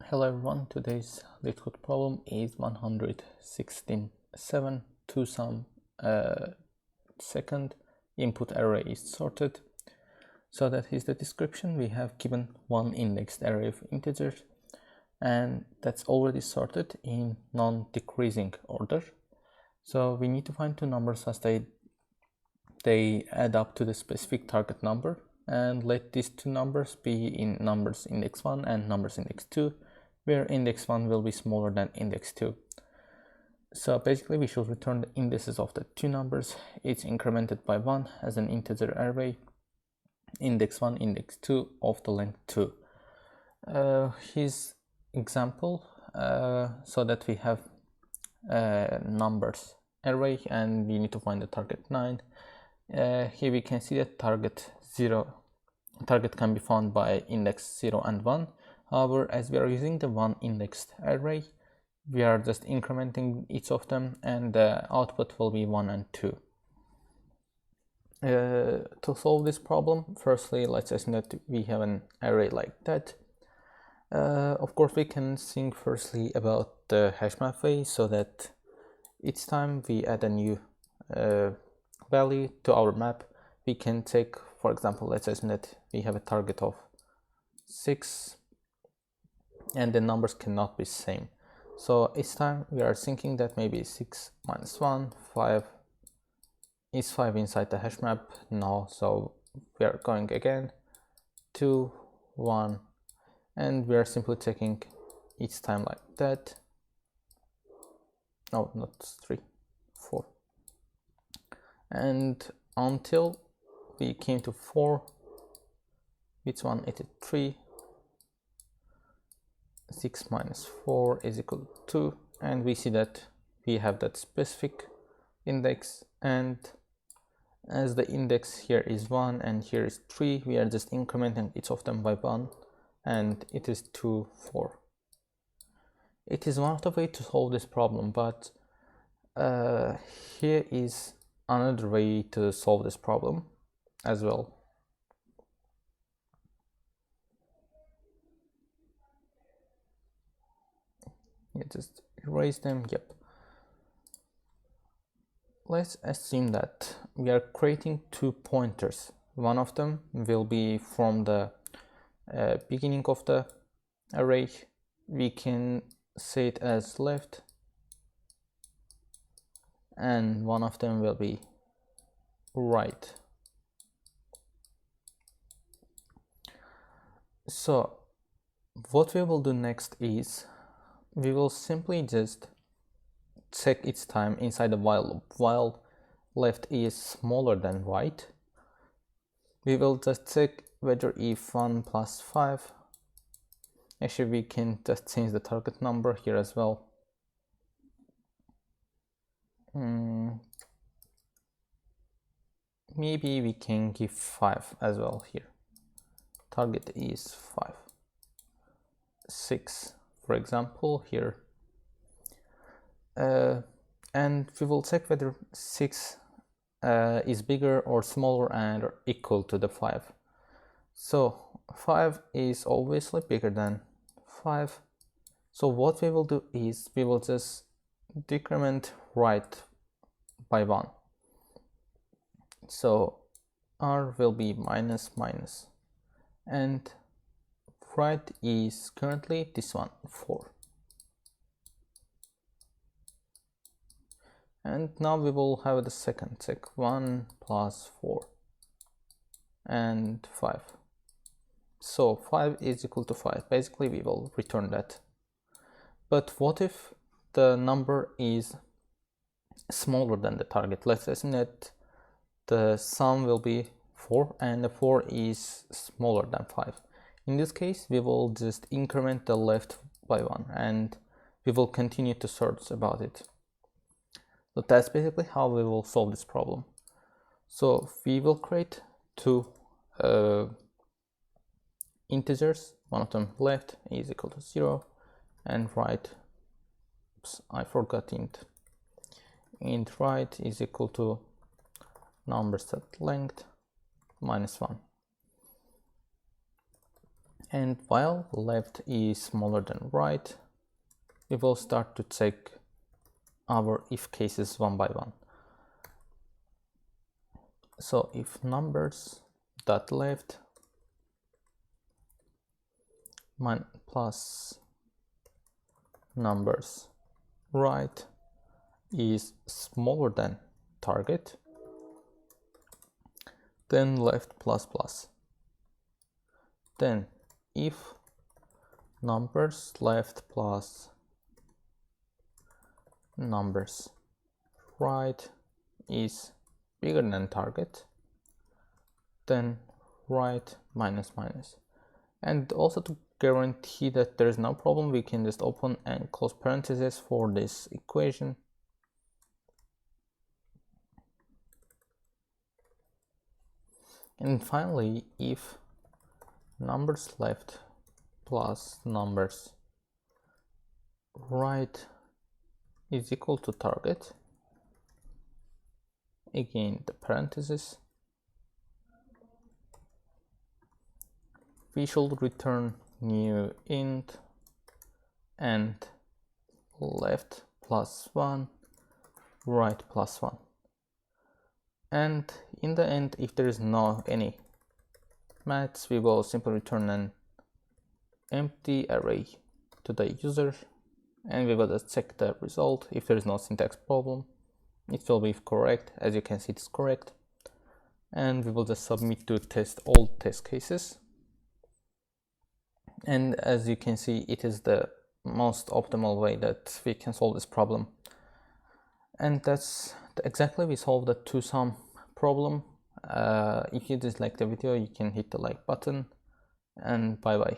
Hello everyone, today's Leetcode problem is 116.7 to some second input array is sorted. So that is the description. We have given one indexed array of integers and that's already sorted in non-decreasing order. So we need to find two numbers as they add up to the specific target number, and let these two numbers be in numbers index 1 and numbers index 2, where index 1 will be smaller than index 2. So basically we should return the indices of the two numbers, each incremented by 1 as an integer array, index 1, index 2 of the length 2. His example, so that we have numbers array and we need to find the target 9. Here we can see that target can be found by index 0 and 1. However, as we are using the one indexed array, we are just incrementing each of them and the output will be 1 and 2. To solve this problem, firstly, let's assume that we have an array like that. Of course, we can think firstly about the hashmap way, so that each time we add a new value to our map, we can take, for example, let's assume that we have a target of 6 and the numbers cannot be same. So each time we are thinking that maybe 6 minus 1, 5 is 5 inside the hash map now, so we are going again 2, 1, and we are simply taking each time like that. No, not 3, 4, and until we came to 4, which one it is 3. 6 minus 4 is equal to 2, and we see that we have that specific index, and as the index here is 1 and here is 3, we are just incrementing each of them by 1, and it is 2, 4. It is one of the ways to solve this problem, but here is another way to solve this problem as well. Just erase them. Yep. Let's assume that we are creating two pointers. One of them will be from the beginning of the array. We can say it as left, and one of them will be right. So what we will do next is we will simply just check each time inside the while loop. While left is smaller than right, we will just check whether if 1 plus 5, actually we can just change the target number here as well. Maybe we can give 5 as well here. Target is 5. 6. For example, here, and we will check whether 6 is bigger or smaller and or equal to the 5. So 5 is obviously bigger than 5. So what we will do is we will just decrement right by 1. So r will be minus minus, and right is currently this one, 4. And now we will have the second check, 1 plus 4 and 5. So 5 is equal to 5. Basically we will return that. But what if the number is smaller than the target? Let's assume that the sum will be 4 and the 4 is smaller than 5. In this case, we will just increment the left by 1 and we will continue to search about it. So that's basically how we will solve this problem. So we will create two integers, one of them left is equal to 0 and right, oops, I forgot int right is equal to number set length minus 1. And while left is smaller than right, we will start to check our if cases one by one. So if numbers dot left plus numbers right is smaller than target, then left plus plus. Then if numbers left plus numbers right is bigger than target, then right minus minus. And also to guarantee that there is no problem, we can just open and close parentheses for this equation. And finally, if numbers left plus numbers right is equal to target, again the parentheses, we should return new int and left plus 1 right plus 1. And in the end, if there is no any match, we will simply return an empty array to the user, and we will just check the result. If there is no syntax problem, it will be correct. As you can see, it's correct, and we will just submit to test all test cases. And as you can see, it is the most optimal way that we can solve this problem. And that's exactly, we solved the two-sum problem. If you dislike the video, you can hit the like button, and bye bye.